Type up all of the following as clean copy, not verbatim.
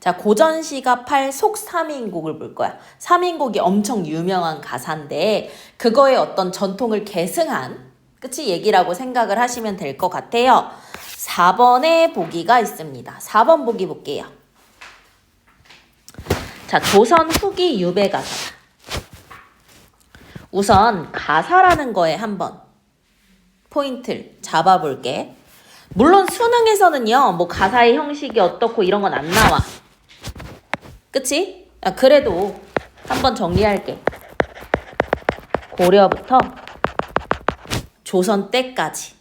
자, 고전시가 8 속 3인곡을 볼 거야. 3인곡이 엄청 유명한 가사인데 그거의 어떤 전통을 계승한 그치? 얘기라고 생각을 하시면 될 것 같아요. 4번에 보기가 있습니다. 4번 보기 볼게요. 자, 조선 후기 유배 가사다. 우선 가사라는 거에 한번 포인트를 잡아볼게. 물론 수능에서는요, 뭐 가사의 형식이 어떻고 이런 건 안 나와. 그치? 그래도 한번 정리할게. 고려부터 조선 때까지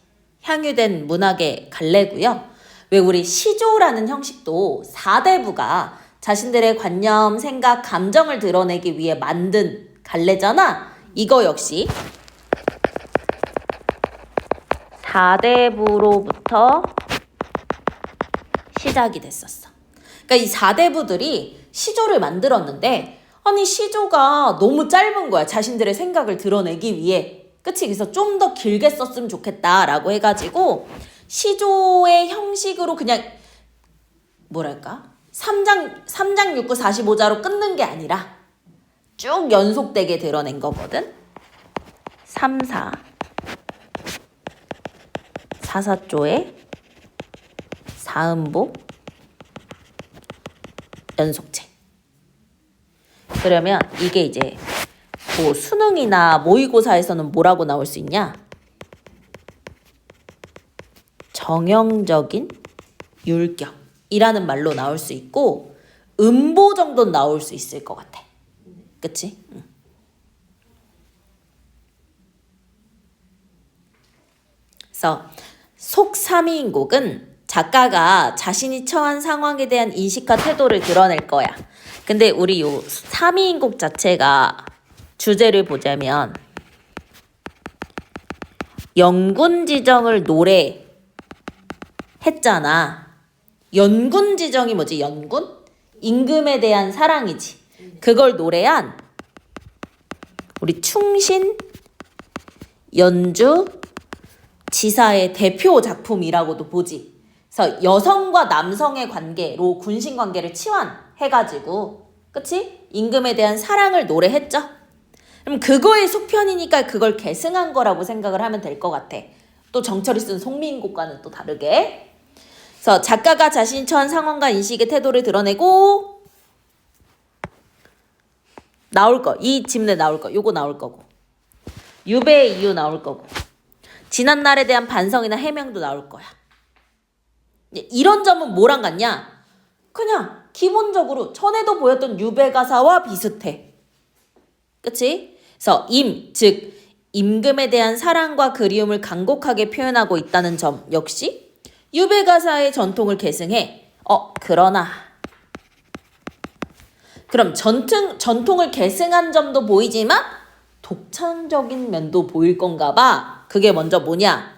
향유된 문학의 갈래고요. 왜 우리 시조라는 형식도 사대부가 자신들의 관념, 생각, 감정을 드러내기 위해 만든 갈래잖아. 이거 역시 사대부로부터 시작이 됐었어. 그러니까 이 사대부들이 시조를 만들었는데 아니 시조가 너무 짧은 거야. 자신들의 생각을 드러내기 위해. 그치? 그래서 좀 더 길게 썼으면 좋겠다라고 해가지고 시조의 형식으로 그냥 뭐랄까? 3장 6구 45자로 끊는 게 아니라 쭉 연속되게 드러낸 거거든. 3, 4 사사조의 사음보 연속체. 그러면 이게 이제 뭐 수능이나 모의고사에서는 뭐라고 나올 수 있냐? 정형적인 율격이라는 말로 나올 수 있고 음보 정도는 나올 수 있을 것 같아. 그치? 응. 그래서 속 3인곡은 작가가 자신이 처한 상황에 대한 인식과 태도를 드러낼 거야. 근데 우리 요 3인곡 자체가 주제를 보자면 연군지정을 노래했잖아. 연군지정이 뭐지? 연군? 임금에 대한 사랑이지. 그걸 노래한 우리 충신 연주 지사의 대표 작품이라고도 보지. 그래서 여성과 남성의 관계로 군신 관계를 치환해가지고 그치? 임금에 대한 사랑을 노래했죠. 그럼 그거의 속편이니까 그걸 계승한 거라고 생각을 하면 될 것 같아. 또 정철이 쓴 송민곡과는 또 다르게. 그래서 작가가 자신이 처한 상황과 인식의 태도를 드러내고 나올 거. 이 질문에 나올 거. 요거 나올 거고. 유배의 이유 나올 거고. 지난 날에 대한 반성이나 해명도 나올 거야. 이런 점은 뭐랑 같냐? 그냥 기본적으로 전에도 보였던 유배 가사와 비슷해. 그치? 그래서 즉 임금에 대한 사랑과 그리움을 간곡하게 표현하고 있다는 점 역시 유배 가사의 전통을 계승해. 그러나 그럼 전통을 계승한 점도 보이지만 독창적인 면도 보일 건가 봐. 그게 먼저 뭐냐?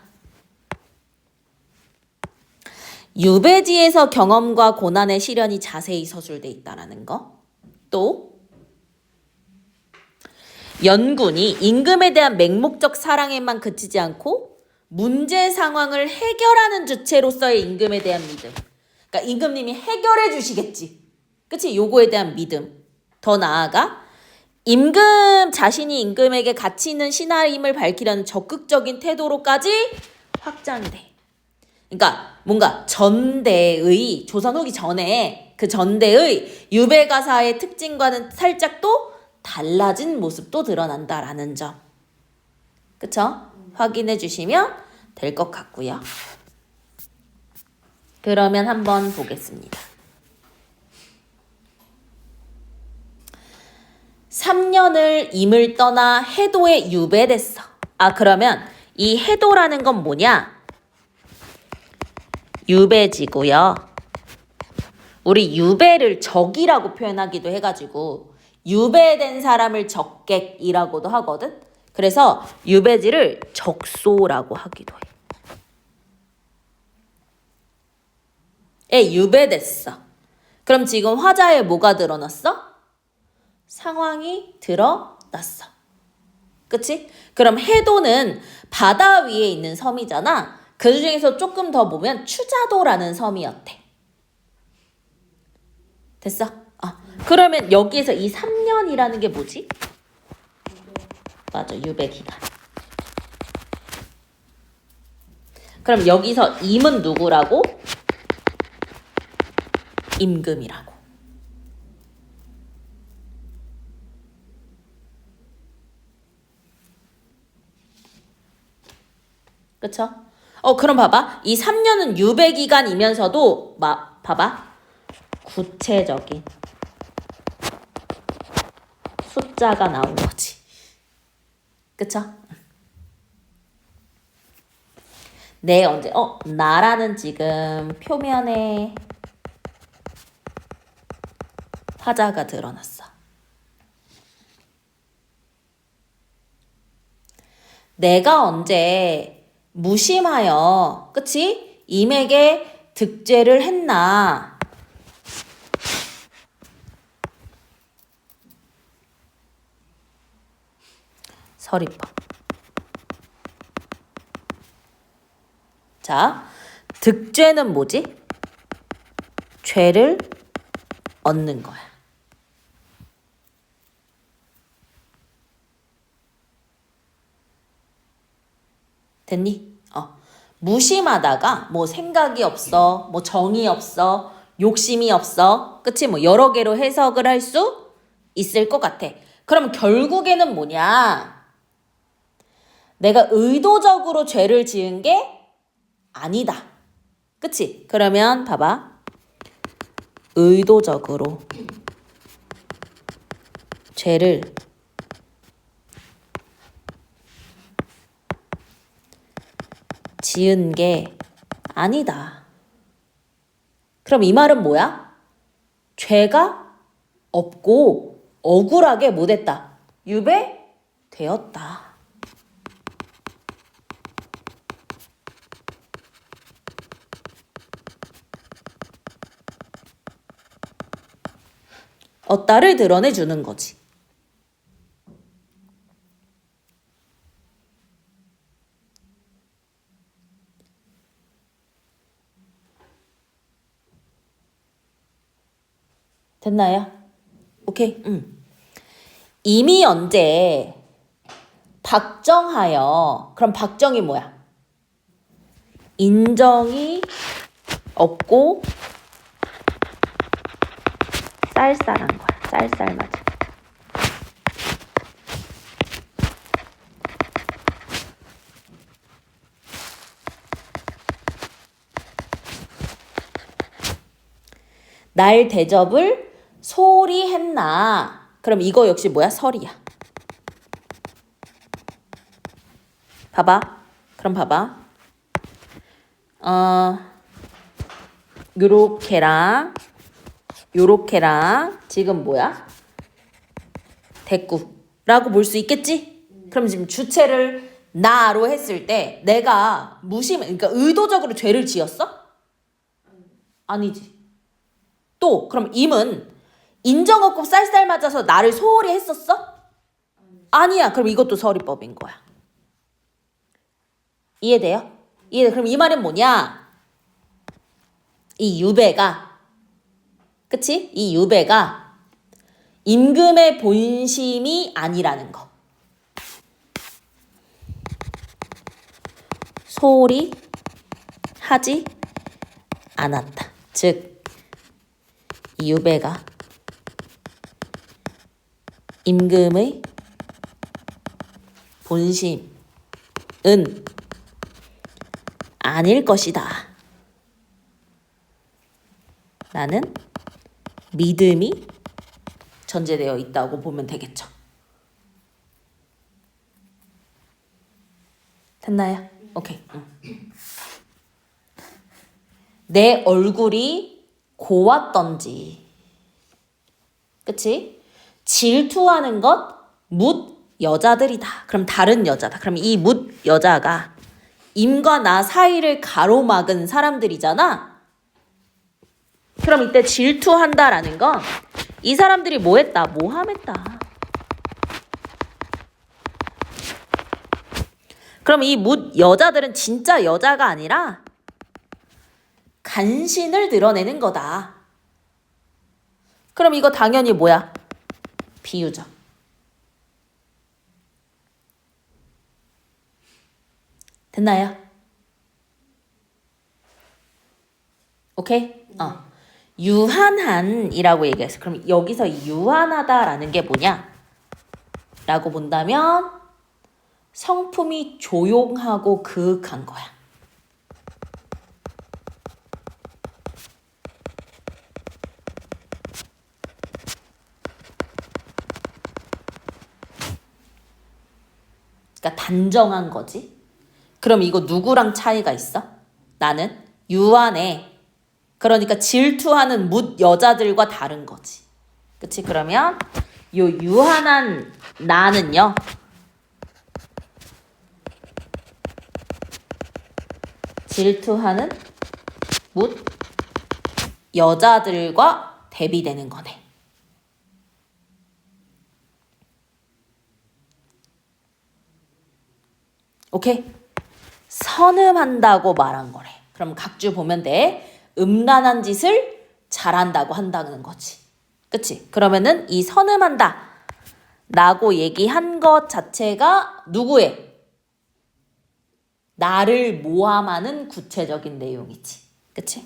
유배지에서 경험과 고난의 시련이 자세히 서술돼 있다라는 거. 또 연군이 임금에 대한 맹목적 사랑에만 그치지 않고 문제 상황을 해결하는 주체로서의 임금에 대한 믿음. 그러니까 임금님이 해결해 주시겠지. 그치? 요거에 대한 믿음. 더 나아가 임금 자신이 임금에게 가치 있는 신하임을 밝히려는 적극적인 태도로까지 확장이 돼. 그러니까 뭔가 전대의 조선 후기 전에 그 전대의 유배 가사의 특징과는 살짝 또 달라진 모습도 드러난다라는 점. 그쵸? 확인해 주시면 될 것 같고요. 그러면 한번 보겠습니다. 3년을 임을 떠나 해도에 유배됐어. 그러면 이 해도라는 건 뭐냐? 유배지고요. 우리 유배를 적이라고 표현하기도 해가지고 유배된 사람을 적객이라고도 하거든. 그래서 유배지를 적소라고 하기도 해. 유배됐어. 그럼 지금 화자에 뭐가 드러났어? 상황이 드러났어. 그치? 그럼 해도는 바다 위에 있는 섬이잖아. 그 중에서 조금 더 보면 추자도라는 섬이었대. 됐어? 그러면 여기에서 이 3년이라는 게 뭐지? 맞아, 유배기간. 그럼 여기서 임은 누구라고? 임금이라고. 그쵸? 그럼 봐봐. 이 3년은 유배기간이면서도 봐봐. 구체적인 숫자가 나온 거지. 그쵸? 내 언제 나라는 지금 표면에 화자가 드러났어. 내가 언제 무심하여, 그치? 임에게 득죄를 했나? 서리법. 자, 득죄는 뭐지? 죄를 얻는 거야. 됐니? 무심하다가 뭐 생각이 없어, 뭐 정이 없어, 욕심이 없어, 그치? 뭐 여러 개로 해석을 할 수 있을 것 같아. 그럼 결국에는 뭐냐? 내가 의도적으로 죄를 지은 게 아니다. 그치? 그러면 봐봐. 의도적으로 죄를 지은 게 아니다. 그럼 이 말은 뭐야? 죄가 없고 억울하게 못했다. 유배되었다. 어따를 드러내주는 거지. 됐나요? 오케이. 이미 언제 박정하여. 그럼 박정이 뭐야? 인정이 없고 쌀쌀한 거야. 쌀쌀맞아. 날 대접을 소홀히 했나? 그럼 이거 역시 뭐야? 설이야. 봐봐. 그럼 봐봐. 요렇게랑 지금 뭐야? 대꾸라고 볼 수 있겠지? 그럼 지금 주체를 나로 했을 때 내가 그러니까 의도적으로 죄를 지었어? 아니지. 또 그럼 임은 인정 없고 쌀쌀 맞아서 나를 소홀히 했었어? 아니야. 그럼 이것도 서리법인 거야. 이해돼요? 그럼 이 말은 뭐냐? 이 유배가, 그치? 이 유배가 임금의 본심이 아니라는 거. 소홀히 하지 않았다. 즉, 이 유배가 임금의 본심은 아닐 것이다. 라는 믿음이 전제되어 있다고 보면 되겠죠. 됐나요? 오케이. 내 얼굴이 고왔던지, 그치? 질투하는 것 묻 여자들이다. 그럼 다른 여자다. 그럼 이 묻 여자가 임과 나 사이를 가로막은 사람들이잖아. 그럼 이때 질투한다라는 건 이 사람들이 뭐 했다? 모함했다. 그럼 이 묻 여자들은 진짜 여자가 아니라 간신을 드러내는 거다. 그럼 이거 당연히 뭐야? 비유죠. 됐나요? 오케이? 유한한이라고 얘기했어. 그럼 여기서 유한하다라는 게 뭐냐? 라고 본다면 성품이 조용하고 그윽한 거야. 그러니까 단정한 거지. 그럼 이거 누구랑 차이가 있어? 나는 유한해. 그러니까 질투하는 뭇 여자들과 다른 거지. 그치? 그러면 요 유한한 나는요. 질투하는 뭇 여자들과 대비되는 거네. 오케이? 선음한다고 말한 거래. 그럼 각주 보면 돼. 음란한 짓을 잘한다고 한다는 거지. 그치? 그러면은 이 선음한다 라고 얘기한 것 자체가 누구의? 나를 모함하는 구체적인 내용이지. 그치?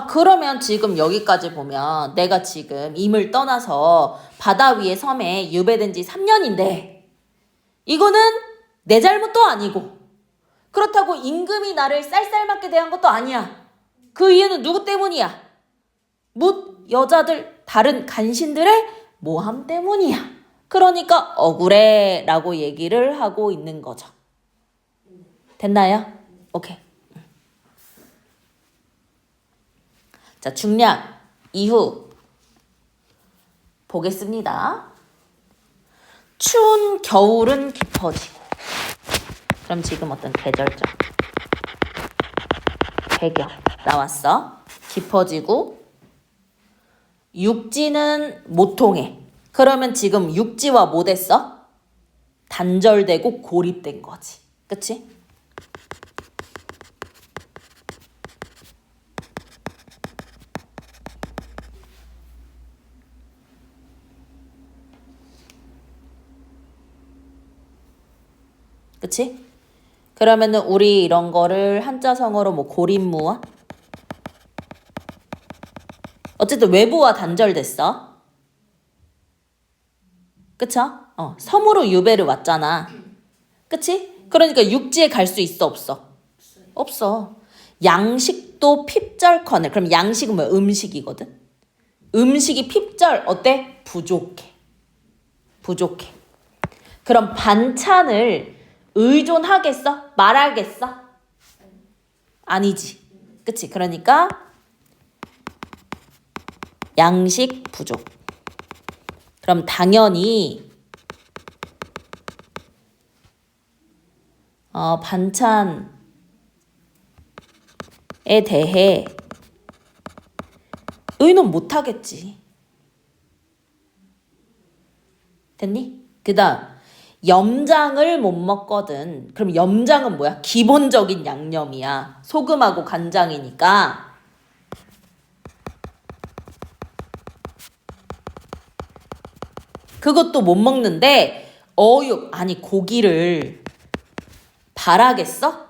그러면 지금 여기까지 보면 내가 지금 임을 떠나서 바다 위의 섬에 유배된 지 3년인데 이거는 내 잘못도 아니고 그렇다고 임금이 나를 쌀쌀맞게 대한 것도 아니야. 그 이유는 누구 때문이야? 뭇 여자들 다른 간신들의 모함 때문이야. 그러니까 억울해 라고 얘기를 하고 있는 거죠. 됐나요? 오케이. 자, 중략 이후 보겠습니다. 추운 겨울은 깊어지고. 그럼 지금 어떤 계절적 배경 나왔어. 깊어지고 육지는 못 통해. 그러면 지금 육지와 뭐 됐어? 단절되고 고립된 거지. 그치? 그치? 그러면은 우리 이런 거를 한자성어로 뭐 고립무와 어쨌든 외부와 단절됐어. 그쵸? 섬으로 유배를 왔잖아. 그치? 그러니까 육지에 갈 수 있어 없어? 없어. 양식도 핍절커네. 그럼 양식은 뭐야? 음식이거든. 음식이 핍절 어때? 부족해. 부족해. 그럼 반찬을 의존하겠어? 말하겠어? 아니지. 그치? 그러니까 양식 부족. 그럼 당연히 반찬에 대해 의논 못하겠지. 됐니? 그 다음 염장을 못 먹거든. 그럼 염장은 뭐야? 기본적인 양념이야. 소금하고 간장이니까. 그것도 못 먹는데 어육 아니 고기를 바라겠어?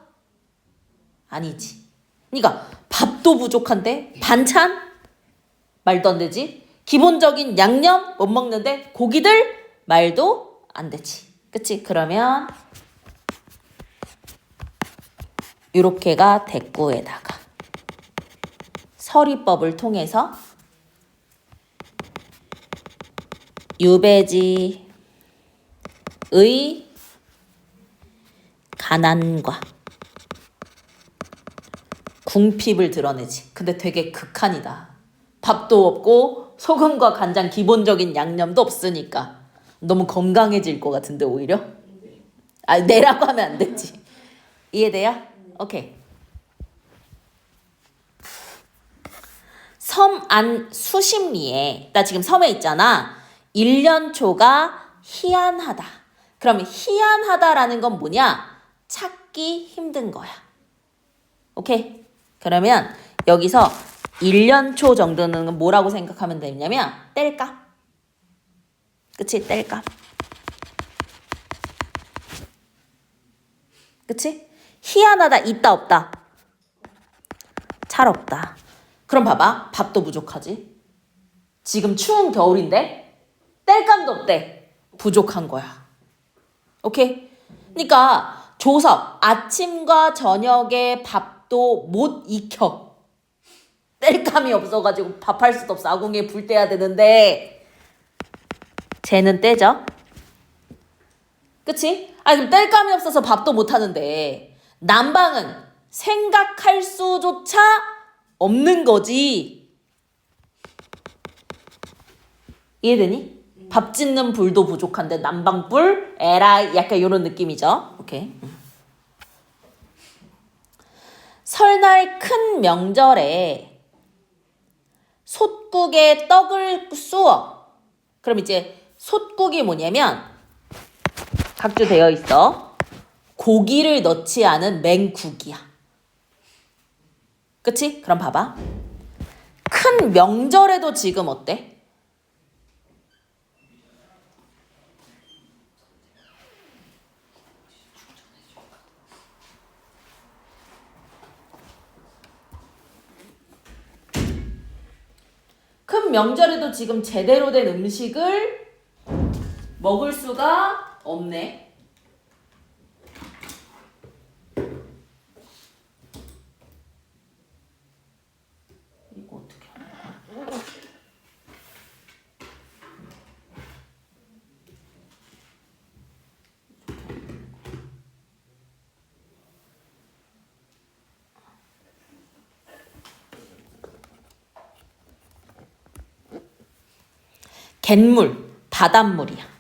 아니지. 그러니까 밥도 부족한데 반찬? 말도 안 되지. 기본적인 양념 못 먹는데 고기들? 말도 안 되지. 그치? 그러면 요렇게가 대꾸에다가 서리법을 통해서 유배지의 가난과 궁핍을 드러내지. 근데 되게 극한이다. 밥도 없고 소금과 간장 기본적인 양념도 없으니까 너무 건강해질 것 같은데 오히려? 내라고 하면 안 되지. 이해돼요? 오케이. 섬 안 수십리에, 나 지금 섬에 있잖아. 1년 초가 희한하다. 그럼 희한하다라는 건 뭐냐? 찾기 힘든 거야. 오케이? 그러면 여기서 1년 초 정도는 뭐라고 생각하면 되냐면 뗄값. 그치? 뗄값. 그치? 희한하다. 있다 없다? 잘 없다. 그럼 봐봐. 밥도 부족하지. 지금 추운 겨울인데 뗄감도 없대. 부족한 거야. 오케이? 그러니까 조섭 아침과 저녁에 밥도 못 익혀. 뗄감이 없어가지고 밥할 수도 없어. 아궁이에 불 떼야 되는데 쟤는 떼죠. 그치? 아니 그럼 뗄감이 없어서 밥도 못 하는데 난방은 생각할 수조차 없는 거지. 이해되니? 밥 짓는 불도 부족한데 난방불? 에라이 약간 이런 느낌이죠. 오케이. 설날 큰 명절에 솥국에 떡을 쑤어. 그럼 이제 솥국이 뭐냐면 각주 되어 있어. 고기를 넣지 않은 맹국이야. 그치? 그럼 봐봐. 큰 명절에도 지금 어때? 큰 명절에도 지금 제대로 된 음식을 먹을 수가 없네. 이거 어떻게 하는 거야? 갯물, 바닷물이야.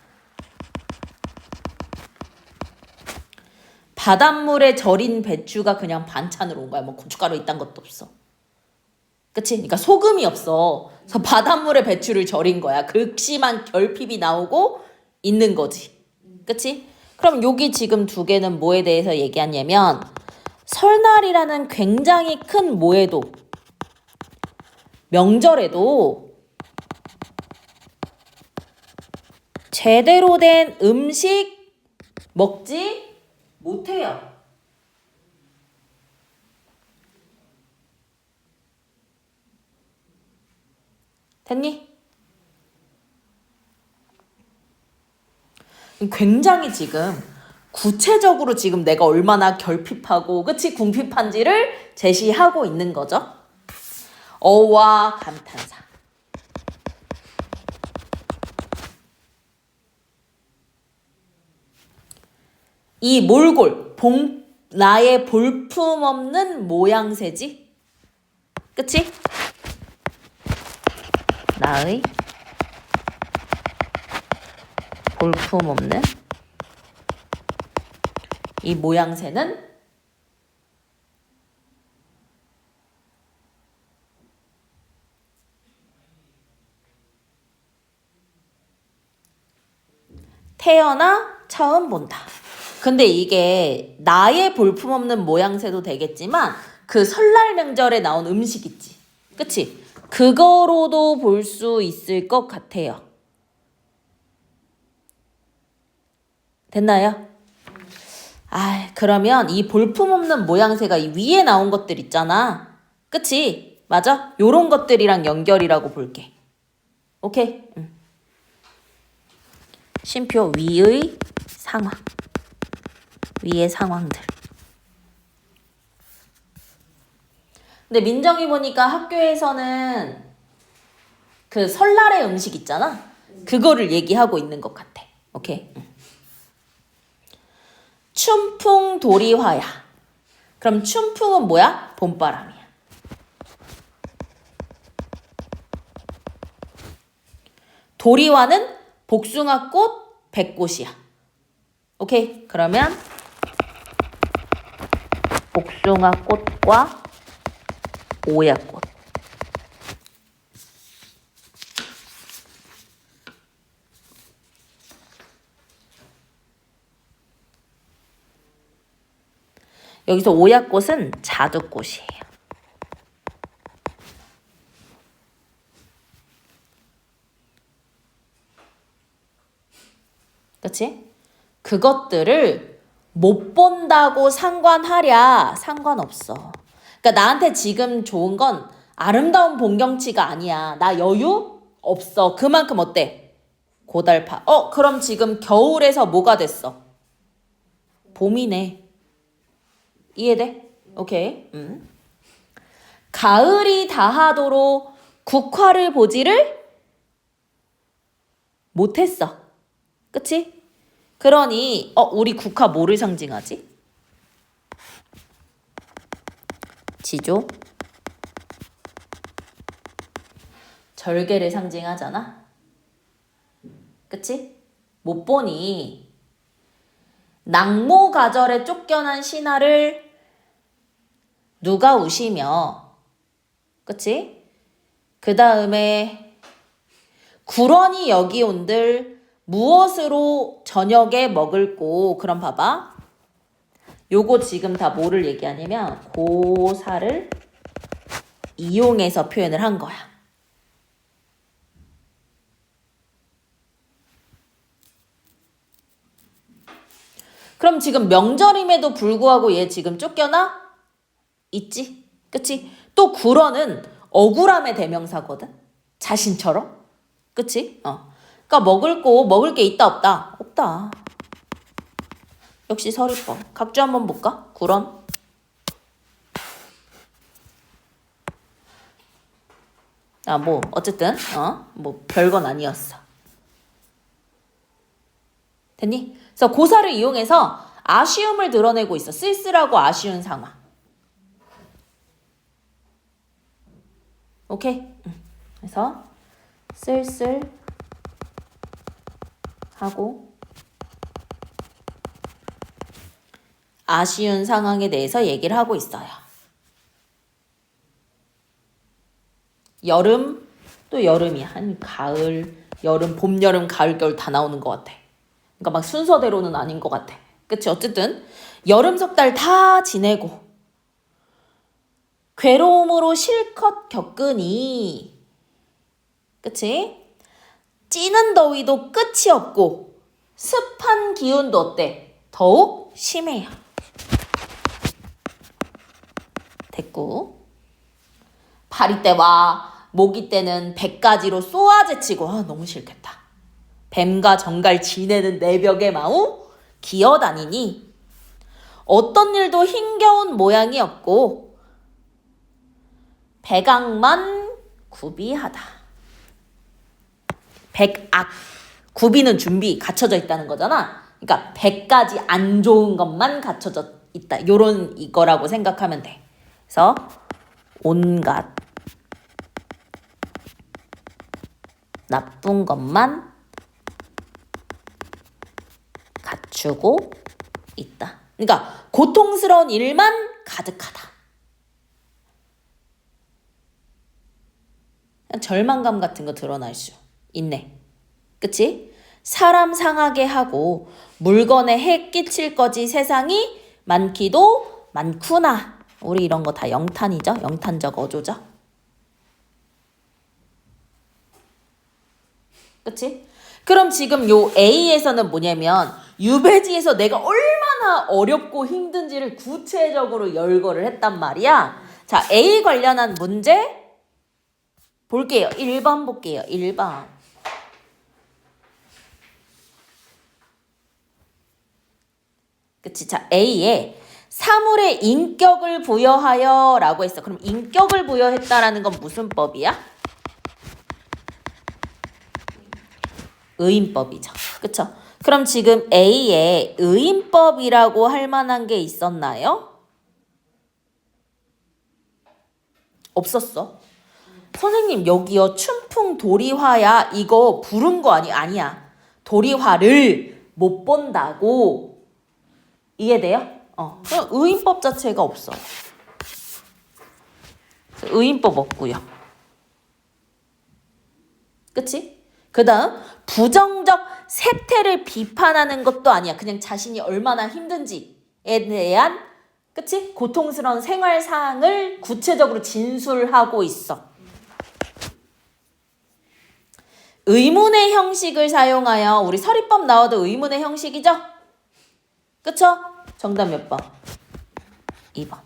바닷물에 절인 배추가 그냥 반찬으로 온 거야. 뭐 고춧가루 이딴 것도 없어. 그치? 그러니까 소금이 없어. 그래서 바닷물에 배추를 절인 거야. 극심한 결핍이 나오고 있는 거지. 그치? 그럼 여기 지금 두 개는 뭐에 대해서 얘기하냐면 설날이라는 굉장히 큰 뭐에도 명절에도 제대로 된 음식 먹지 못해요. 됐니? 굉장히 지금 구체적으로 지금 내가 얼마나 결핍하고 그치 궁핍한지를 제시하고 있는 거죠. 어와 감탄사. 이 몰골, 나의 볼품없는 모양새지? 그치? 나의 볼품없는 이 모양새는 태어나 처음 본다. 근데 이게 나의 볼품없는 모양새도 되겠지만 그 설날 명절에 나온 음식 있지. 그치? 그거로도 볼 수 있을 것 같아요. 됐나요? 그러면 이 볼품없는 모양새가 이 위에 나온 것들 있잖아. 그치? 맞아? 요런 것들이랑 연결이라고 볼게. 오케이? 쉼표 위의 상황. 위의 상황들. 근데 민정이 보니까 학교에서는 그 설날의 음식 있잖아. 그거를 얘기하고 있는 것 같아. 오케이? 춘풍도리화야. 그럼 춘풍은 뭐야? 봄바람이야. 도리화는 복숭아꽃, 백꽃이야. 오케이? 그러면 복숭아꽃과 오야꽃. 여기서 오약꽃은 자두꽃이에요. 그치? 그것들을 못 본다고 상관하랴? 상관없어. 그러니까 나한테 지금 좋은 건 아름다운 본경치가 아니야. 나 여유 없어. 그만큼 어때? 고달파. 그럼 지금 겨울에서 뭐가 됐어? 봄이네. 이해돼? 오케이. 가을이 다하도록 국화를 보지를 못했어. 그치? 그러니 우리 국화 뭐를 상징하지? 지조. 절개를 상징하잖아. 그치? 못 보니 낙모가절에 쫓겨난 신하를 누가 우시며, 그치? 그 다음에 구런이 여기 온들 무엇으로 저녁에 먹을꼬. 그럼 봐봐. 요거 지금 다 뭐를 얘기하냐면 고사를 이용해서 표현을 한 거야. 그럼 지금 명절임에도 불구하고 얘 지금 쫓겨나? 있지? 그치? 또 구런은 억울함의 대명사거든? 자신처럼? 그치? 그러니까 먹을 게 있다 없다? 없다. 역시 서리법. 각주 한번 볼까? 구런. 어쨌든 별건 아니었어. 됐니? 그래서 고사를 이용해서 아쉬움을 드러내고 있어. 쓸쓸하고 아쉬운 상황. 오케이? 그래서 쓸쓸하고 아쉬운 상황에 대해서 얘기를 하고 있어요. 여름, 또 여름이야. 한 가을, 여름, 봄, 여름, 가을, 겨울 다 나오는 것 같아. 그러니까 막 순서대로는 아닌 것 같아. 그치? 어쨌든 여름 석 달 다 지내고 괴로움으로 실컷 겪으니, 그치? 찌는 더위도 끝이 없고 습한 기운도 어때? 더욱 심해요. 됐고, 파리 때와 모기 때는 100가지로 쏘아제치고 너무 싫겠다. 뱀과 정갈 지내는 내벽의 마우 기어다니니 어떤 일도 힘겨운 모양이 없고 백악만 구비하다. 백악, 구비는 준비, 갖춰져 있다는 거잖아. 그러니까 100가지 안 좋은 것만 갖춰져 있다. 요런 이거라고 생각하면 돼. 그래서 온갖 나쁜 것만 갖추고 있다. 그러니까 고통스러운 일만 가득하다. 절망감 같은 거 드러날 수 있네. 그치? 사람 상하게 하고 물건에 해 끼칠 거지 세상이 많기도 많구나. 우리 이런 거 다 영탄이죠? 영탄적 어조죠? 그치? 그럼 지금 요 A에서는 뭐냐면 유배지에서 내가 얼마나 어렵고 힘든지를 구체적으로 열거를 했단 말이야. 자, A 관련한 문제 볼게요. 1번 볼게요. 1번. 그치? 자, A에 사물에 인격을 부여하여 라고 했어. 그럼 인격을 부여했다라는 건 무슨 법이야? 의인법이죠. 그쵸? 그럼 지금 A에 의인법이라고 할 만한 게 있었나요? 없었어. 선생님 여기요 춘풍 도리화야 이거 부른 거 아니야. 도리화를 못 본다고. 이해돼요? 그럼 의인법 자체가 없어. 의인법 없고요. 그치? 그 다음 부정적 세태를 비판하는 것도 아니야. 그냥 자신이 얼마나 힘든지에 대한 그치? 고통스러운 생활 사항을 구체적으로 진술하고 있어. 의문의 형식을 사용하여 우리 서리법 나와도 의문의 형식이죠? 그쵸? 정답 몇 번? 2번.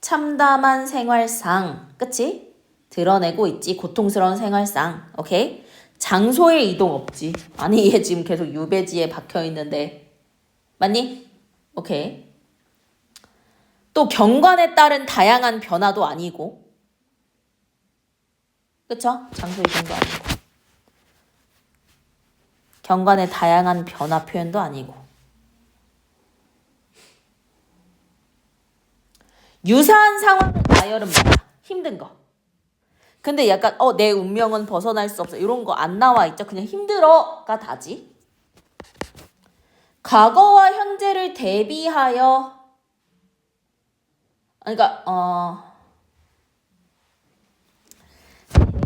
참담한 생활상, 그치? 드러내고 있지. 고통스러운 생활상. 오케이? 장소의 이동 없지. 아니 얘 지금 계속 유배지에 박혀있는데. 맞니? 오케이. 또 경관에 따른 다양한 변화도 아니고. 그쵸? 장소 이동도 아니고. 경관의 다양한 변화 표현도 아니고. 유사한 상황을 나열은 뭐야? 힘든 거. 근데 약간 내 운명은 벗어날 수 없어. 이런 거 안 나와 있죠? 그냥 힘들어가 다지. 과거와 현재를 대비하여 그러니까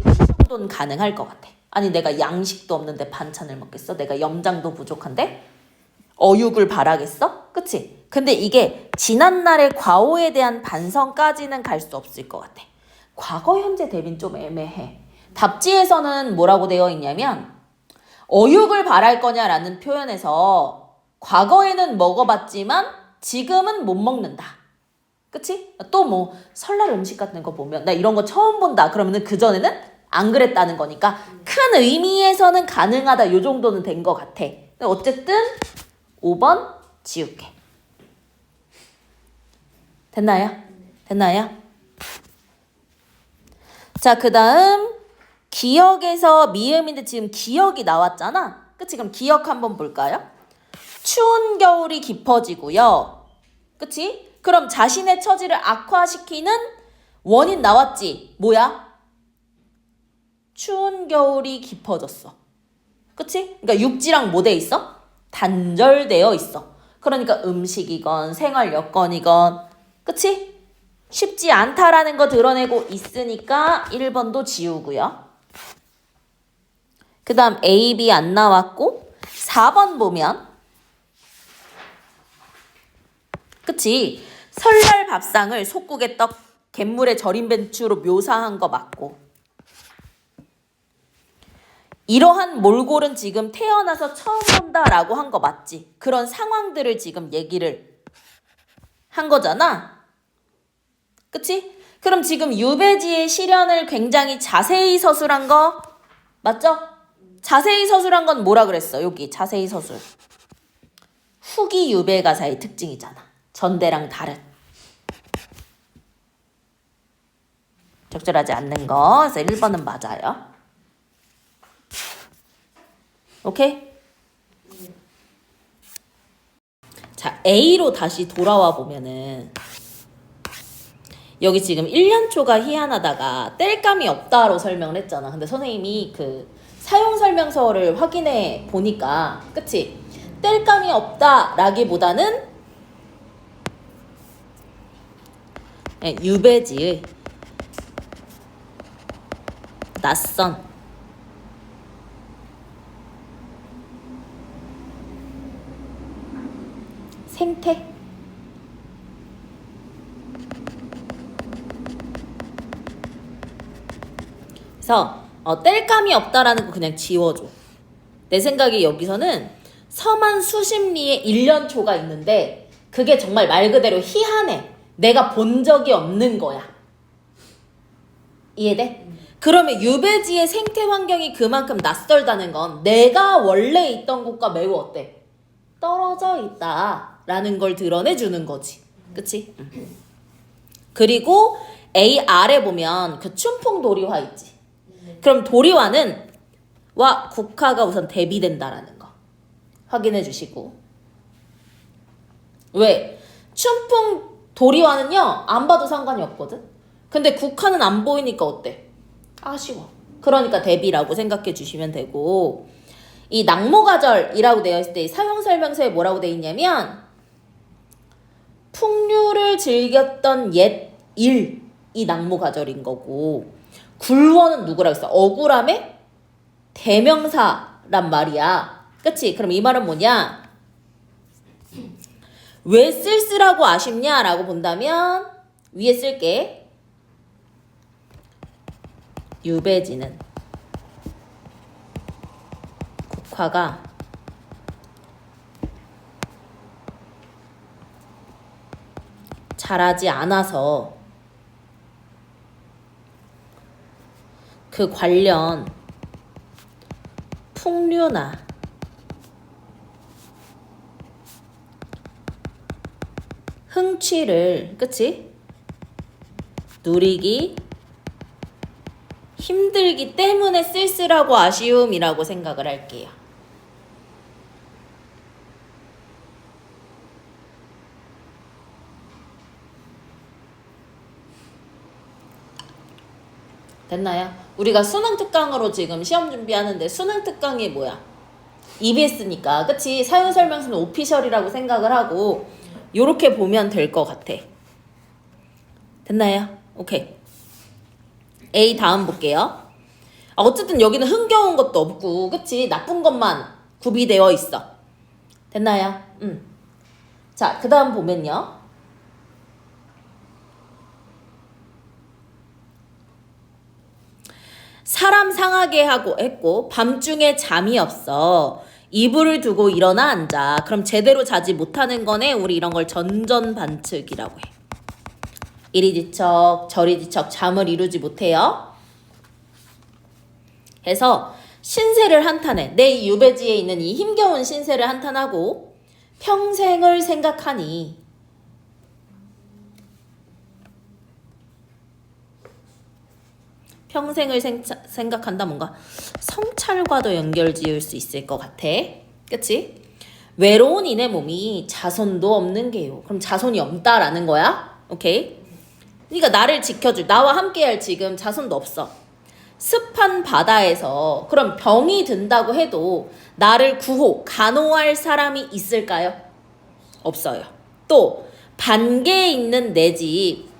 대비 정도는 가능할 것 같아. 아니 내가 양식도 없는데 반찬을 먹겠어? 내가 염장도 부족한데? 어육을 바라겠어? 그치? 근데 이게 지난날의 과오에 대한 반성까지는 갈 수 없을 것 같아. 과거 현재 대비는 좀 애매해. 답지에서는 뭐라고 되어 있냐면 어육을 바랄 거냐라는 표현에서 과거에는 먹어봤지만 지금은 못 먹는다. 그치? 또 뭐 설날 음식 같은 거 보면 나 이런 거 처음 본다. 그러면은 그전에는 안 그랬다는 거니까 큰 의미에서는 가능하다. 요 정도는 된 것 같아. 근데 어쨌든 5번 지울게. 됐나요? 됐나요? 자, 그 다음 기억에서 미음인데 지금 기억이 나왔잖아. 그치? 그럼 기억 한번 볼까요? 추운 겨울이 깊어지고요. 그치? 그럼 자신의 처지를 악화시키는 원인 나왔지. 뭐야? 추운 겨울이 깊어졌어. 그치? 그러니까 육지랑 뭐 돼 있어? 단절되어 있어. 그러니까 음식이건 생활 여건이건 그치? 쉽지 않다라는 거 드러내고 있으니까 1번도 지우고요. 그 다음 A, B 안 나왔고 4번 보면 그치? 설날 밥상을 속국의 떡, 갯물에 절인 배추로 묘사한 거 맞고 이러한 몰골은 지금 태어나서 처음 본다라고 한 거 맞지? 그런 상황들을 지금 얘기를 한 거잖아? 그치? 그럼 지금 유배지의 시련을 굉장히 자세히 서술한 거 맞죠? 자세히 서술한 건 뭐라 그랬어? 여기 자세히 서술. 후기 유배 가사의 특징이잖아. 전대랑 다른. 적절하지 않는 거. 그래서 1번은 맞아요. 오케이? 자, A로 다시 돌아와 보면은 여기 지금 1년초가 희한하다가 뗄감이 없다로 설명을 했잖아. 근데 선생님이 그 사용 설명서를 확인해 보니까 그치? 뗄감이 없다라기보다는 유배지의 낯선 생태 그래서 뗄감이 없다라는 거 그냥 지워줘. 내 생각에 여기서는 서만 수십리의 1년초가 있는데 그게 정말 말 그대로 희한해. 내가 본 적이 없는 거야. 이해돼? 그러면 유배지의 생태 환경이 그만큼 낯설다는 건 내가 원래 있던 곳과 매우 어때? 떨어져 있다라는 걸 드러내주는 거지. 그치? 그리고 A 아래 보면 그 춘풍 도리화 있지. 그럼 도리화는 와 국화가 우선 대비된다라는 거 확인해 주시고 왜? 춘풍 도리화는요 안 봐도 상관이 없거든. 근데 국화는 안 보이니까 어때? 아쉬워. 그러니까 대비라고 생각해 주시면 되고 이 낙모가절이라고 되어 있을 때 사용설명서에 뭐라고 되어 있냐면 풍류를 즐겼던 옛 일이 낙모가절인 거고 굴원은 누구라고 했어? 억울함의 대명사란 말이야. 그치? 그럼 이 말은 뭐냐? 왜 쓸쓸하고 아쉽냐라고 본다면 위에 쓸게. 유배지는 국화가 자라지 않아서 그 관련 풍류나 흥취를, 그치? 누리기 힘들기 때문에 쓸쓸하고 아쉬움이라고 생각을 할게요. 됐나요? 우리가 수능 특강으로 지금 시험 준비하는데 수능 특강이 뭐야? EBS니까, 그치? 사용설명서는 오피셜이라고 생각을 하고 요렇게 보면 될 것 같아. 됐나요? 오케이. A 다음 볼게요. 어쨌든 여기는 흥겨운 것도 없고, 그치? 나쁜 것만 구비되어 있어. 됐나요? 자, 그 다음 보면요. 사람 상하게 하고 했고 밤중에 잠이 없어. 이불을 두고 일어나 앉아. 그럼 제대로 자지 못하는 거네. 우리 이런 걸 전전반측이라고 해. 이리 뒤척 저리 뒤척 잠을 이루지 못해요. 해서 신세를 한탄해. 내 유배지에 있는 이 힘겨운 신세를 한탄하고 평생을 생각하니 평생을 생각한다. 뭔가 성찰과도 연결 지을 수 있을 것 같아. 그치? 외로운 이내 몸이 자손도 없는 게요. 그럼 자손이 없다라는 거야? 오케이? 그러니까 나를 지켜줄, 나와 함께할 지금 자손도 없어. 습한 바다에서 그럼 병이 든다고 해도 나를 간호할 사람이 있을까요? 없어요. 또 반개에 있는 내 집,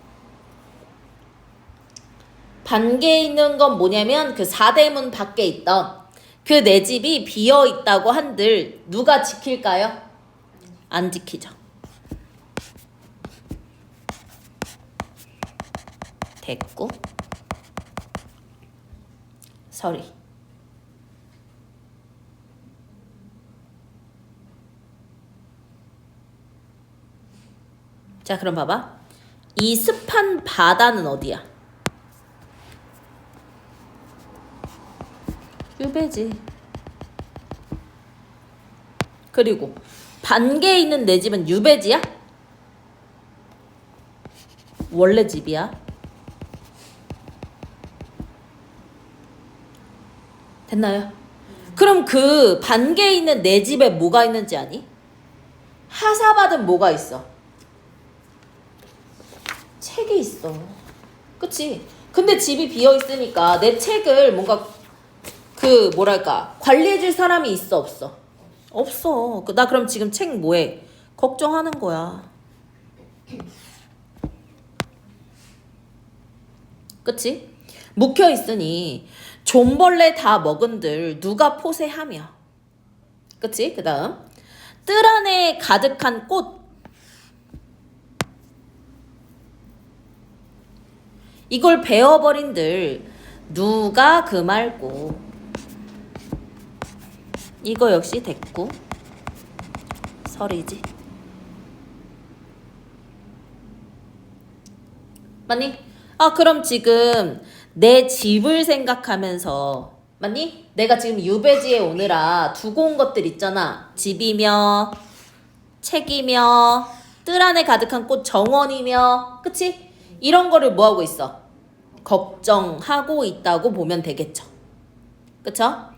반개에 있는 건 뭐냐면 그 사대문 밖에 있던 그 내 집이 비어 있다고 한들 누가 지킬까요? 안 지키죠. 됐고 서리. 자, 그럼 봐봐. 이 습한 바다는 어디야? 유배지. 그리고 반개에 있는 내 집은 유배지야? 원래 집이야? 됐나요? 그럼 그 반개에 있는 내 집에 뭐가 있는지 아니? 하사받은 뭐가 있어? 책이 있어. 그치? 근데 집이 비어있으니까 내 책을 뭔가 뭐랄까 관리해줄 사람이 있어 없어? 없어. 나 그럼 지금 책 뭐해? 걱정하는 거야. 그치? 묵혀있으니 존벌레 다 먹은들 누가 포세하며. 그치? 그 다음 뜰 안에 가득한 꽃, 이걸 베어버린들 누가 금알고. 이거 역시 됐고 설이지. 맞니? 아, 그럼 지금 내 집을 생각하면서, 맞니? 내가 지금 유배지에 오느라 두고 온 것들 있잖아. 집이며 책이며 뜰 안에 가득한 꽃 정원이며, 그치? 이런 거를 뭐하고 있어? 걱정하고 있다고 보면 되겠죠. 그쵸?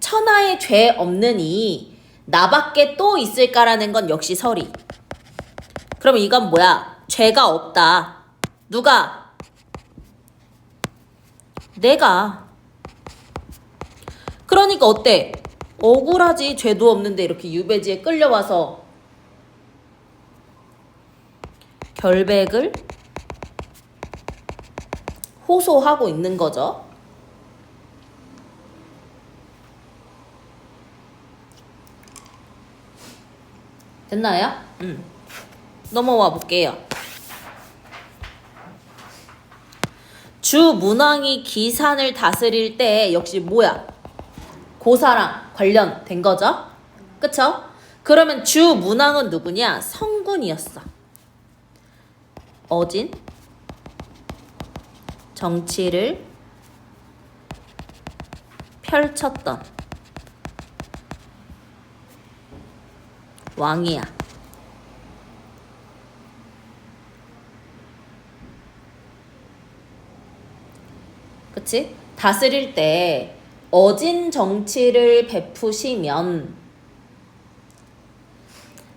천하에 죄 없느니 나밖에 또 있을까라는 건 역시 설이. 그럼 이건 뭐야? 죄가 없다. 누가? 내가. 그러니까 어때? 억울하지. 죄도 없는데 이렇게 유배지에 끌려와서 결백을 호소하고 있는 거죠. 됐나요? 넘어와 볼게요. 주 문왕이 기산을 다스릴 때 역시 뭐야? 고사랑 관련된 거죠? 그쵸? 그러면 주 문왕은 누구냐? 성군이었어. 어진 정치를 펼쳤던 왕이야. 그치? 다스릴 때 어진 정치를 베푸시면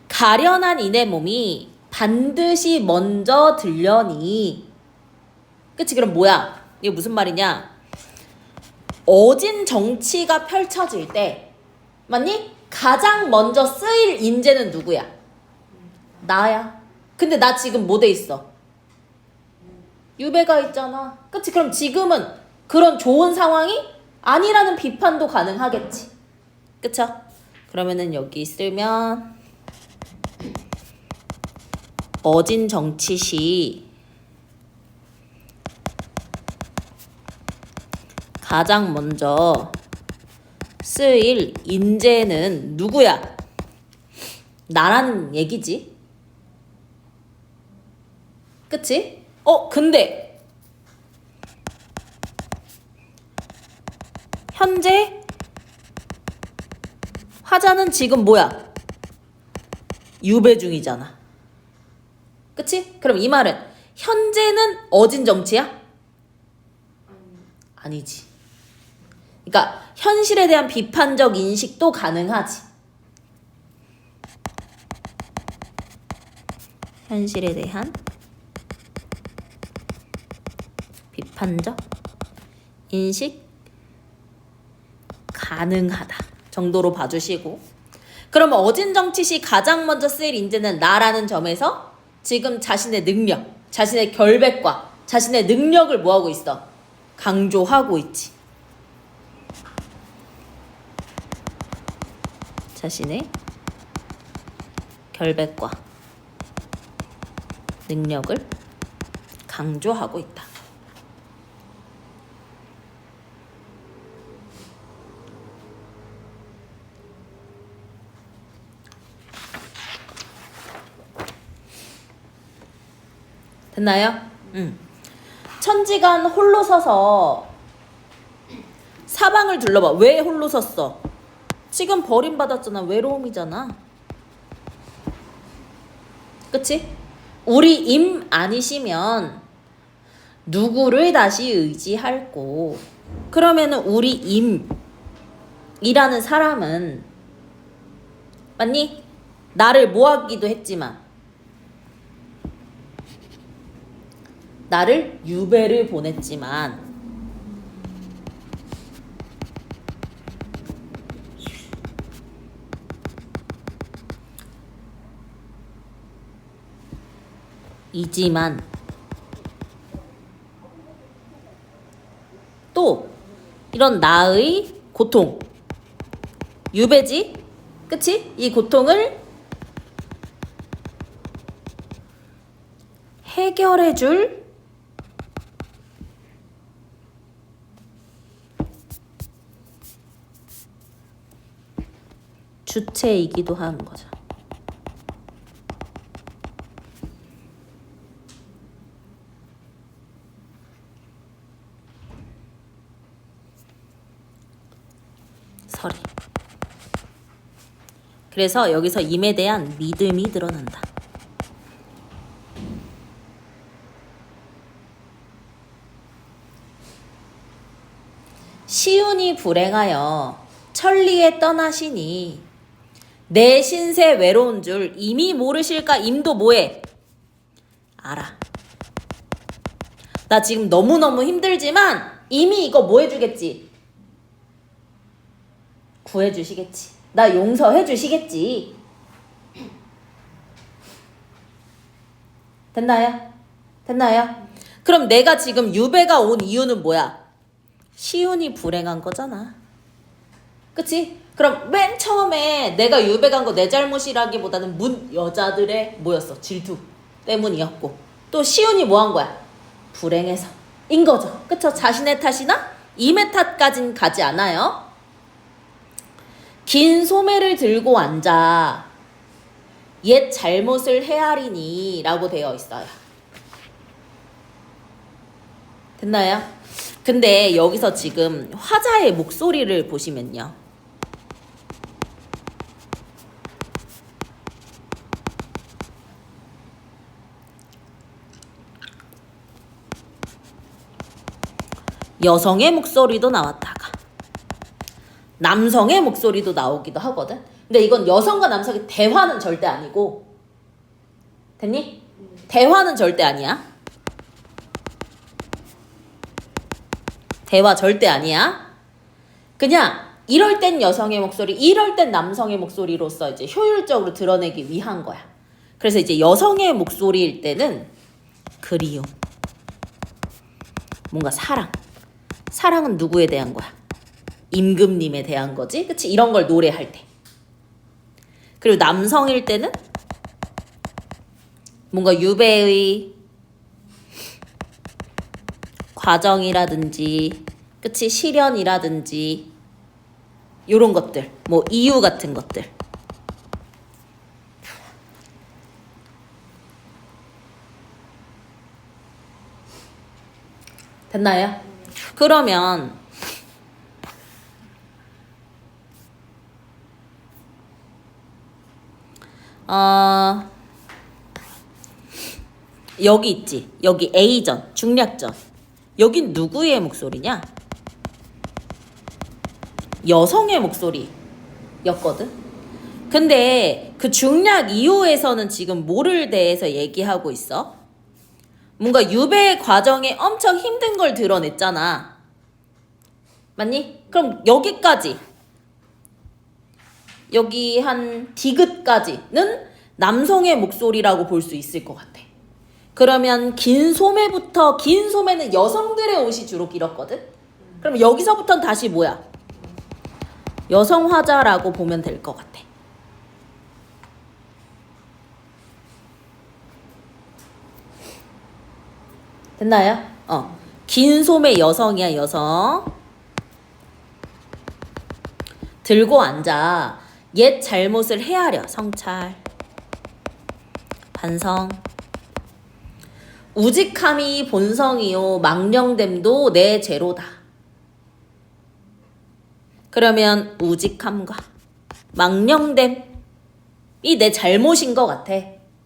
가련한 이내 몸이 반드시 먼저 들려니. 그치? 그럼 뭐야? 이게 무슨 말이냐? 어진 정치가 펼쳐질 때 맞니? 가장 먼저 쓰일 인재는 누구야? 나야. 근데 나 지금 뭐 돼 있어? 유배가 있잖아. 그치? 그럼 지금은 그런 좋은 상황이 아니라는 비판도 가능하겠지. 그쵸? 그러면은 여기 쓰면 어진 정치시 가장 먼저 쓰일 인재는 누구야? 나라는 얘기지. 그치? 근데 현재 화자는 지금 뭐야? 유배 중이잖아. 그치? 그럼 이 말은 현재는 어진 정치야? 아니지. 그러니까 현실에 대한 비판적 인식도 가능하지. 현실에 대한 비판적 인식 가능하다 정도로 봐주시고, 그러면 어진 정치시 가장 먼저 쓰일 인재는 나라는 점에서 지금 자신의 능력, 자신의 결백과 자신의 능력을 뭐하고 있어? 강조하고 있지. 자신의 결백과 능력을 강조하고 있다. 됐나요? 천지간 홀로 서서 사방을 둘러봐. 왜 홀로 섰어? 지금 버림받았잖아. 외로움이잖아. 그치? 우리 임 아니시면 누구를 다시 의지할꼬? 그러면은 우리 임이라는 사람은 맞니? 나를 모하기도 했지만 나를 유배를 보냈지만 이지만 또 이런 나의 고통, 유배지? 그치? 이 고통을 해결해줄 주체이기도 하는 거죠. 설이. 그래서 여기서 임에 대한 믿음이 드러난다. 시운이 불행하여 천리에 떠나시니 내 신세 외로운 줄 이미 모르실까? 임도 뭐해? 알아. 나 지금 너무너무 힘들지만 이미 이거 뭐 해주겠지? 구해주시겠지. 나 용서해주시겠지. 됐나요? 됐나요? 그럼 내가 지금 유배가 온 이유는 뭐야? 시운이 불행한 거잖아. 그치? 그럼 맨 처음에 내가 유배 간 거 내 잘못이라기보다는 여자들의 뭐였어? 질투 때문이었고, 또 시온이 뭐 한 거야? 불행해서 인 거죠. 그쵸? 자신의 탓이나 임의 탓까진 가지 않아요. 긴 소매를 들고 앉아 옛 잘못을 헤아리니 라고 되어 있어요. 됐나요? 근데 여기서 지금 화자의 목소리를 보시면요, 여성의 목소리도 나왔다가 남성의 목소리도 나오기도 하거든. 근데 이건 여성과 남성의 대화는 절대 아니고, 됐니? 대화는 절대 아니야. 대화 절대 아니야. 그냥 이럴 땐 여성의 목소리, 이럴 땐 남성의 목소리로서 이제 효율적으로 드러내기 위한 거야. 그래서 이제 여성의 목소리일 때는 그리움, 뭔가 사랑은 누구에 대한 거야? 임금님에 대한 거지, 그치? 이런 걸 노래할 때. 그리고 남성일 때는 뭔가 유배의 과정이라든지, 그치? 시련이라든지 요런 것들, 뭐 이유 같은 것들. 됐나요? 그러면 여기 있지. 여기 A전, 중략전. 여긴 누구의 목소리냐? 여성의 목소리였거든. 근데 그 중략 이후에서는 지금 뭐를 대해서 얘기하고 있어? 뭔가 유배 과정에 엄청 힘든 걸 드러냈잖아. 맞니? 그럼 여기까지, 여기 한 디귿까지는 남성의 목소리라고 볼 수 있을 것 같아. 그러면 긴 소매는 여성들의 옷이 주로 길었거든? 그럼 여기서부터는 다시 뭐야? 여성 화자라고 보면 될 것 같아. 됐나요? 긴 소매 여성이야, 여성. 들고 앉아 옛 잘못을 헤아려. 성찰, 반성. 우직함이 본성이요 망령됨도 내 죄로다. 그러면 우직함과 망령됨이 내 잘못인 것 같아.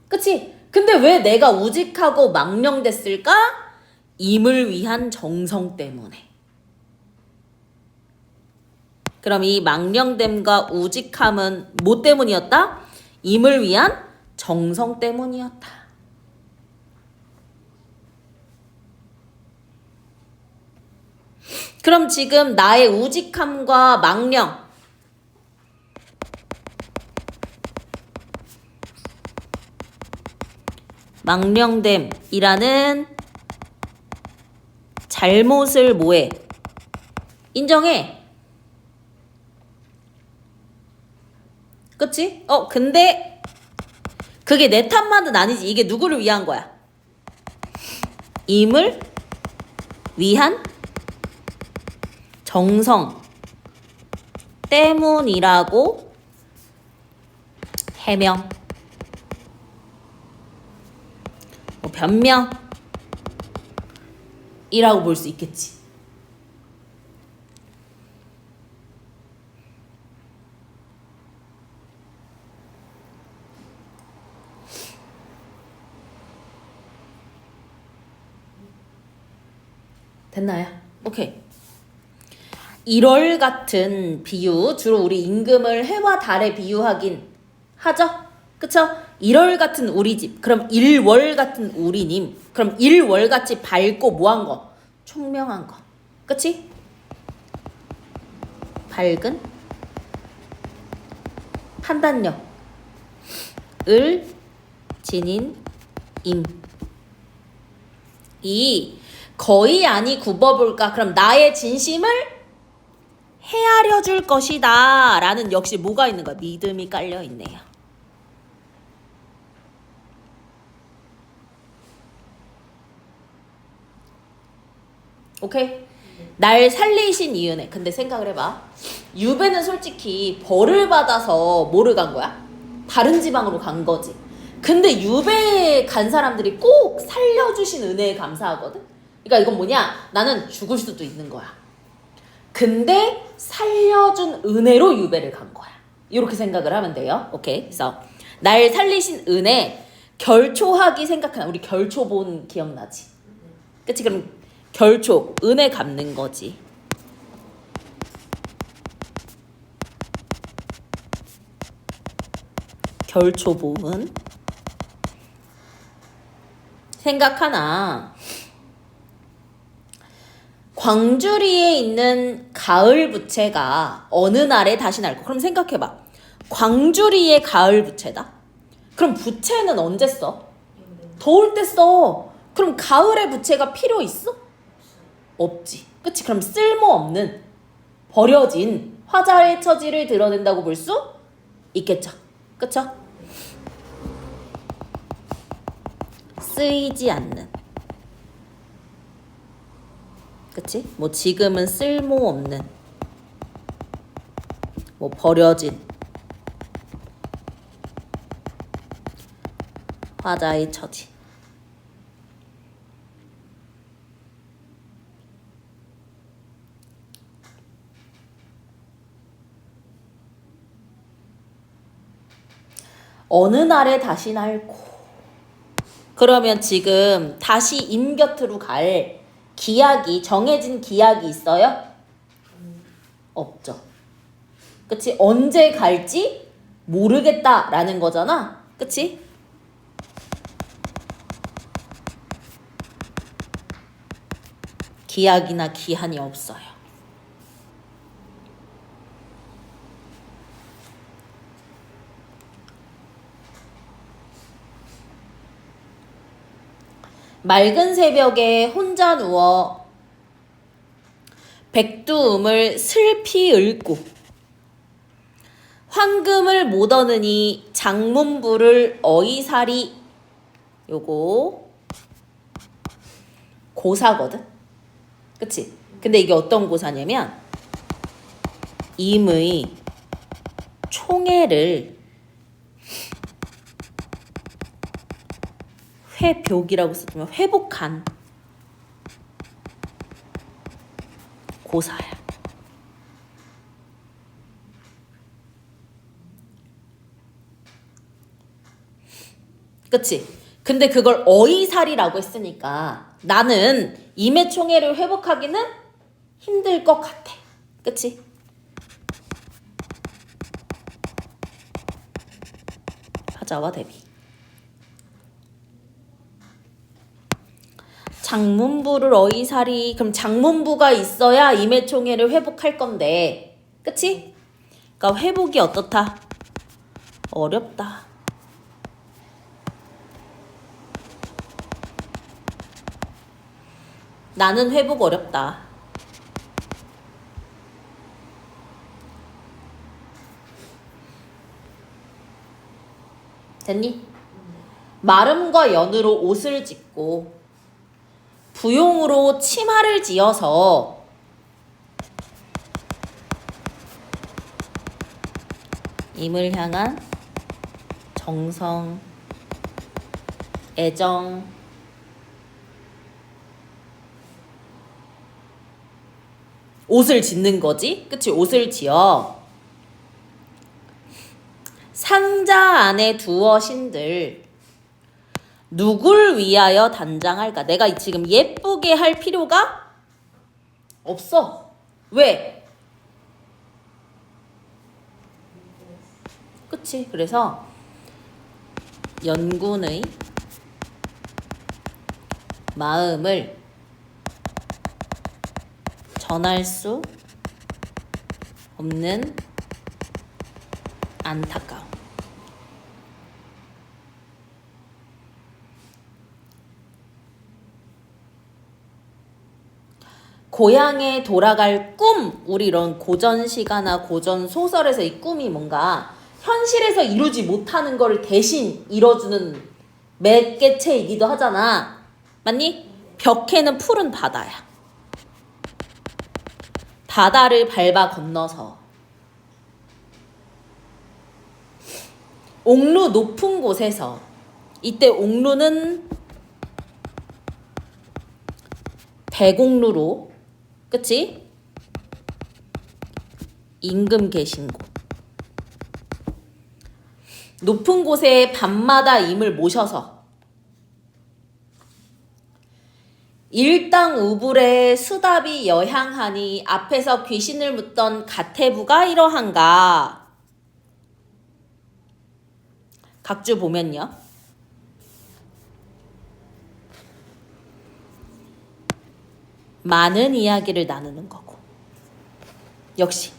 그치? 근데 왜 내가 우직하고 망령됐을까? 임을 위한 정성 때문에. 그럼 이 망령됨과 우직함은 뭐 때문이었다? 임을 위한 정성 때문이었다. 그럼 지금 나의 우직함과 망령됨이라는 잘못을 뭐해? 인정해. 그치? 근데 그게 내 탓만은 아니지. 이게 누구를 위한 거야? 임을 위한 정성 때문이라고 해명, 뭐 변명이라고 볼 수 있겠지. 됐나요? 오케이. 1월 같은 비유, 주로 우리 임금을 해와 달에 비유하긴 하죠? 그쵸? 1월 같은 우리 집, 그럼 1월 같은 우리님, 그럼 1월같이 밝고 뭐한 거? 총명한 거. 그치? 밝은 판단력을 지닌 임. 이 거의 아니 굽어볼까? 그럼 나의 진심을 헤아려 줄 것이다 라는 역시 뭐가 있는 거야? 믿음이 깔려 있네요. 오케이? 날 살리신 이은혜. 근데 생각을 해봐. 유배는 솔직히 벌을 받아서 뭐를 간 거야? 다른 지방으로 간 거지. 근데 유배에 간 사람들이 꼭 살려주신 은혜에 감사하거든? 그러니까 이건 뭐냐? 나는 죽을 수도 있는 거야. 근데 살려준 은혜로 유배를 간 거야. 이렇게 생각을 하면 돼요. 오케이? 그래서 날 살리신 은혜, 결초하기 생각하나? 우리 결초본 기억나지? 그치? 그럼 결초, 은혜 갚는 거지. 결초보은 생각하나? 광주리에 있는 가을 부채가 어느 날에 다시 날고. 그럼 생각해봐. 광주리의 가을 부채다. 그럼 부채는 언제 써? 더울 때 써. 그럼 가을에 부채가 필요 있어? 없지. 그치? 그럼 쓸모없는 버려진 화자의 처지를 드러낸다고 볼 수 있겠죠. 그쵸? 쓰이지 않는. 그치? 뭐 지금은 쓸모없는, 뭐 버려진 화자의 처지. 어느 날에 다시 날고. 그러면 지금 다시 임 곁으로 갈 기약이, 정해진 기약이 있어요? 없죠. 그치? 언제 갈지 모르겠다라는 거잖아. 그치? 기약이나 기한이 없어요. 맑은 새벽에 혼자 누워 백두음을 슬피 읊고 황금을 못 얻으니 장문부를 어이사리. 요거 고사거든. 그치? 근데 이게 어떤 고사냐면 임의 총애를 회복이라고 쓰면 회복한 고사야. 그치? 근데 그걸 어이살이라고 했으니까 나는 임의총애를 회복하기는 힘들 것 같아. 그치? 화자와 대비. 장문부를 어이살이. 그럼 장문부가 있어야 임의총애를 회복할 건데. 그치? 그러니까 회복이 어떻다? 어렵다. 나는 회복 어렵다. 됐니? 마름과 연으로 옷을 짓고 부용으로 치마를 지어서 임을 향한 정성, 애정, 옷을 짓는 거지? 그치? 옷을 지어 상자 안에 두어 신들 누굴 위하여 단장할까? 내가 지금 예쁘게 할 필요가 없어. 왜? 그치? 그래서 연군의 마음을 전할 수 없는 안타까움. 고향에 돌아갈 꿈, 우리 이런 고전 시가나 고전 소설에서 이 꿈이 뭔가 현실에서 이루지 못하는 걸 대신 이뤄주는 매개체이기도 하잖아. 맞니? 벽해는 푸른 바다야. 바다를 밟아 건너서 옥루 높은 곳에서, 이때 옥루는 대곡루로, 그치? 임금 계신 곳. 높은 곳에 밤마다 임을 모셔서 일당 우불에 수답이 여향하니 앞에서 귀신을 묻던 가태부가 이러한가. 각주 보면요. 많은 이야기를 나누는 거고. 역시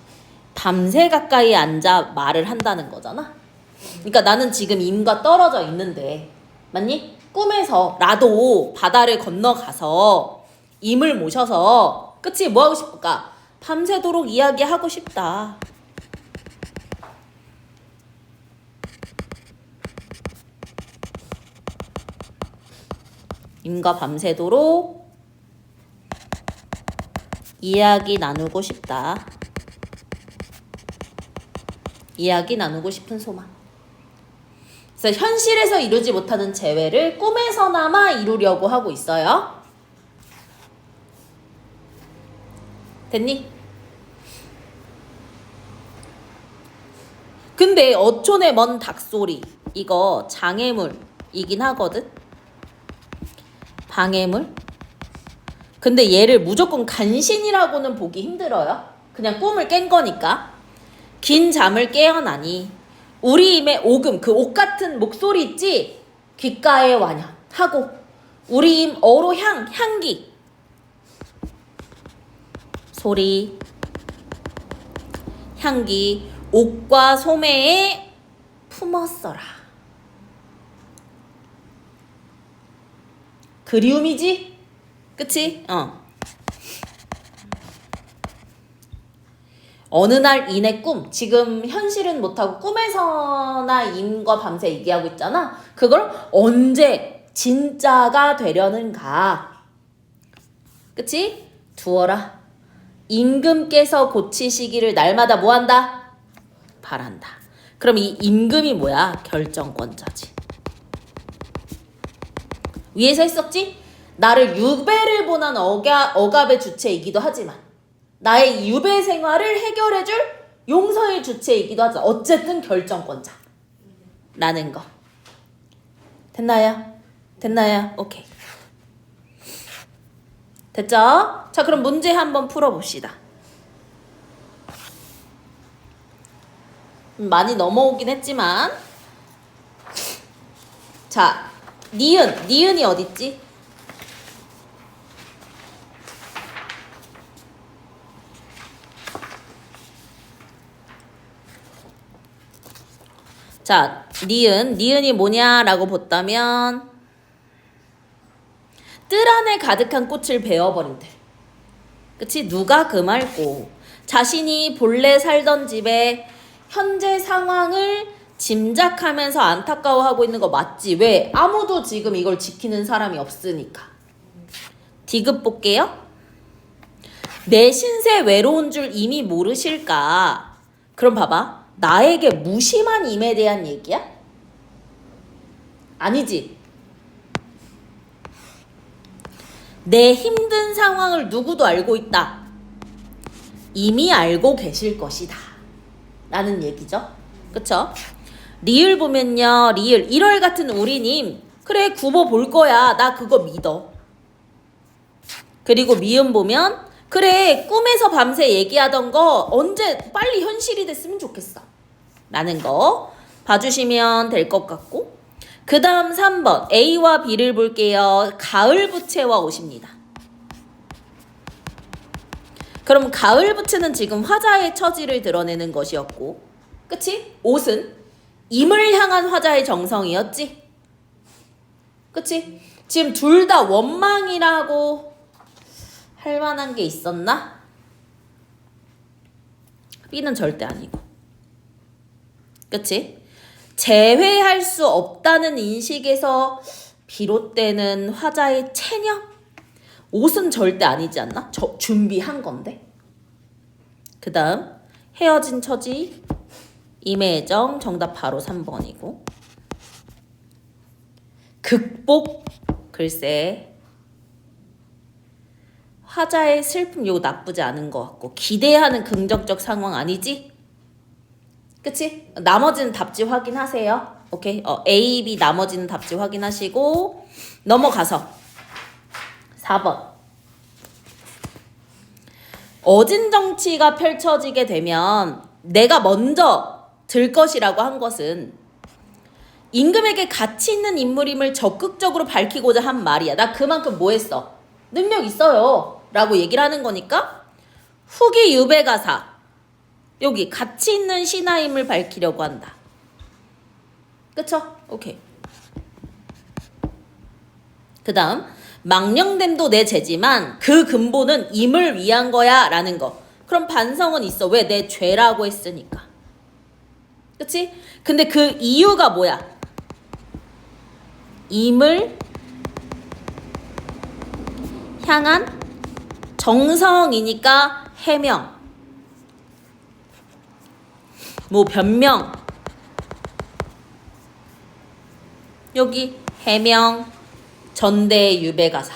밤새 가까이 앉아 말을 한다는 거잖아. 그러니까 나는 지금 임과 떨어져 있는데, 맞니? 꿈에서라도 바다를 건너가서 임을 모셔서, 그치? 뭐 하고 싶을까? 밤새도록 이야기하고 싶다. 임과 밤새도록 이야기 나누고 싶다. 이야기 나누고 싶은 소망. 그래서 현실에서 이루지 못하는 재회를 꿈에서나마 이루려고 하고 있어요. 됐니? 근데 어촌의 먼 닭소리, 이거 장애물이긴 하거든. 방해물. 근데 얘를 무조건 간신이라고는 보기 힘들어요. 그냥 꿈을 깬 거니까. 긴 잠을 깨어나니 우리 임의 오금, 그 옥 같은 목소리 있지? 귓가에 완연 하고 우리 임 어로 향기 소리 향기 옥과 소매에 품었어라. 그리움이지? 그치? 어느 날 인의 꿈, 지금 현실은 못하고 꿈에서나 임과 밤새 얘기하고 있잖아. 그걸 언제 진짜가 되려는가. 그치? 두어라. 임금께서 고치시기를 날마다 뭐한다? 바란다. 그럼 이 임금이 뭐야? 결정권자지. 위에서 했었지? 나를 유배를 보낸 억압의 주체이기도 하지만 나의 유배 생활을 해결해줄 용서의 주체이기도 하죠. 어쨌든 결정권자. 라는 거. 됐나요? 됐나요? 오케이. 됐죠? 자, 그럼 문제 한번 풀어봅시다. 많이 넘어오긴 했지만. 자, 니은이 어딨지? 자, 니은이 뭐냐라고 본다면 뜰 안에 가득한 꽃을 베어버린대. 그치? 누가 그 말고 자신이 본래 살던 집에 현재 상황을 짐작하면서 안타까워하고 있는 거 맞지? 왜? 아무도 지금 이걸 지키는 사람이 없으니까. 디귿 볼게요. 내 신세 외로운 줄 이미 모르실까? 그럼 봐봐. 나에게 무심한 임에 대한 얘기야? 아니지. 내 힘든 상황을 누구도 알고 있다. 이미 알고 계실 것이다. 라는 얘기죠. 그쵸? 리을 보면요. 리을 1월 같은 우리님. 그래, 굽어 볼 거야. 나 그거 믿어. 그리고 미음 보면 그래, 꿈에서 밤새 얘기하던 거 언제 빨리 현실이 됐으면 좋겠어. 라는 거 봐주시면 될 것 같고, 그 다음 3번 A와 B를 볼게요. 가을 부채와 옷입니다. 그럼 가을 부채는 지금 화자의 처지를 드러내는 것이었고, 그치? 옷은 임을 향한 화자의 정성이었지? 그치? 지금 둘 다 원망이라고 할 만한 게 있었나? B는 절대 아니고. 그치? 제외할 수 없다는 인식에서 비롯되는 화자의 체념? 옷은 절대 아니지 않나? 준비한 건데. 그 다음 헤어진 처지, 임혜정, 정답 바로 3번이고. 극복, 글쎄 화자의 슬픔 이거 나쁘지 않은 것 같고 기대하는 긍정적 상황 아니지? 그치? 나머지는 답지 확인하세요. 오케이? A, B 나머지는 답지 확인하시고 넘어가서 4번 어진 정치가 펼쳐지게 되면 내가 먼저 들 것이라고 한 것은 임금에게 가치 있는 인물임을 적극적으로 밝히고자 한 말이야. 나 그만큼 뭐 했어? 능력 있어요 라고 얘기를 하는 거니까 후기 유배가사 여기 가치 있는 신하임을 밝히려고 한다. 그쵸? 오케이. 그 다음 망령됨도 내 죄지만 그 근본은 임을 위한 거야 라는 거. 그럼 반성은 있어. 왜? 내 죄라고 했으니까. 그치? 근데 그 이유가 뭐야? 임을 향한 정성이니까 해명 뭐 변명 여기 해명 전대 유배가사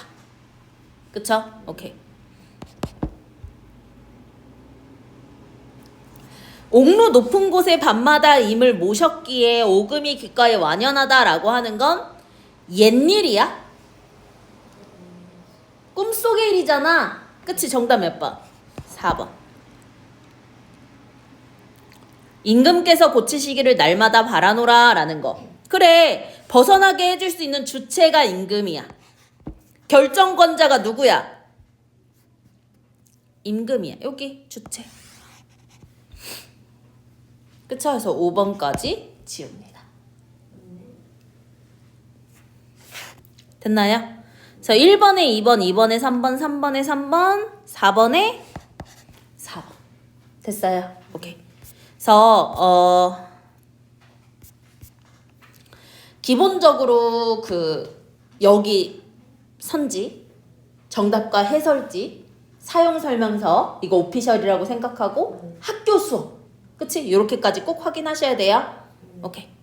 그쵸? 오케이. 옥루 높은 곳에 밤마다 임을 모셨기에 오금이 귓가에 완연하다라고 하는 건 옛일이야? 꿈속의 일이잖아. 그치? 정답 몇 번? 4번. 임금께서 고치시기를 날마다 바라노라 라는 거. 그래. 벗어나게 해줄 수 있는 주체가 임금이야. 결정권자가 누구야? 임금이야. 여기 주체. 그쵸? 그래서 5번까지 지웁니다. 됐나요? 자, 1번에 2번, 2번에 3번, 3번에 3번, 4번에 4번. 됐어요? 오케이. 그래서 기본적으로 여기 선지, 정답과 해설지, 사용 설명서 이거 오피셜이라고 생각하고 학교 수업. 그치? 요렇게까지 꼭 확인하셔야 돼요. 오케이.